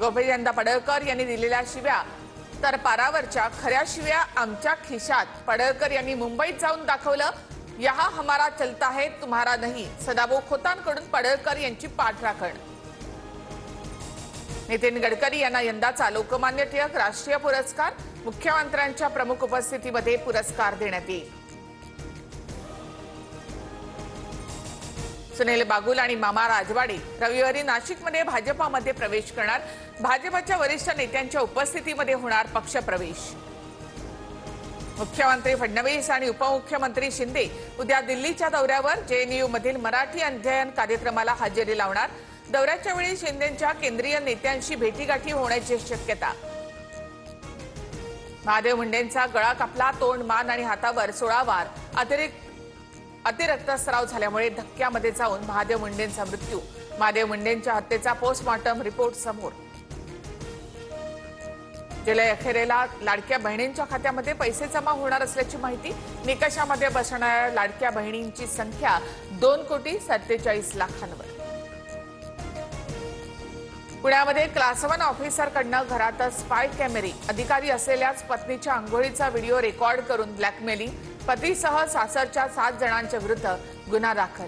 गोपीचंद पडळकर यांनी दिलेल्या शिव्या तर पारावरच्या खऱ्या शिव्या आमच्या खिशात। पडळकर यांनी मुंबईत जाऊन दाखवलं, यहा हमारा चलता है तुम्हारा नहीं। सदाभाऊ खोतांकडून पडळकर यांची पाठराखण। नितीन गडकरी यांना यंदाचा लोकमान्य टिळक राष्ट्रीय पुरस्कार, मुख्यमंत्र्यांच्या प्रमुख उपस्थितीमध्ये पुरस्कार देण्यात येईल। सुनील बागुल आणि मामा राजवाडे रविवारी नाशिकमध्ये भाजपामध्ये प्रवेश करणार। भाजपच्या वरिष्ठ नेत्यांच्या उपस्थितीमध्ये होणार पक्षप्रवेश। मुख्यमंत्री फडणवीस आणि उपमुख्यमंत्री शिंदे उद्या दिल्लीच्या दौऱ्यावर। जेएनयू मधील मराठी अध्ययन कार्यक्रमाला हजेरी लावणार। दौऱ्याच्या वेळी शिंदेंच्या केंद्रीय नेत्यांशी भेटीगाठी होण्याची शक्यता। महादेव मुंडेंचा गळा कापला, तोंड, मान आणि हातावर 16 वार अतिरक्तस्राव झाल्यामुळे धक्क्यामध्ये जाऊन महादेव मुंडेंचा मृत्यू। महादेव मुंडेंच्या हत्येचा पोस्टमॉर्टम रिपोर्ट समोर। जुलै अखेरेला लाडक्या बहिणींच्या खात्यामध्ये पैसे जमा होणार असल्याची माहिती। निकषामध्ये बसणाऱ्या लाडक्या बहिणींची संख्या 2,47,00,000 पुण्यामध्ये क्लास 1 ऑफिसरकडनं घरातच स्पाय कॅमेरे, अधिकारी असलेल्याच पत्नीच्या अंघोळीचा व्हिडिओ रेकॉर्ड करून ब्लॅकमेलिंग। पतीसह सासरच्या 7 जणांच्या विरुद्ध गुन्हा दाखल।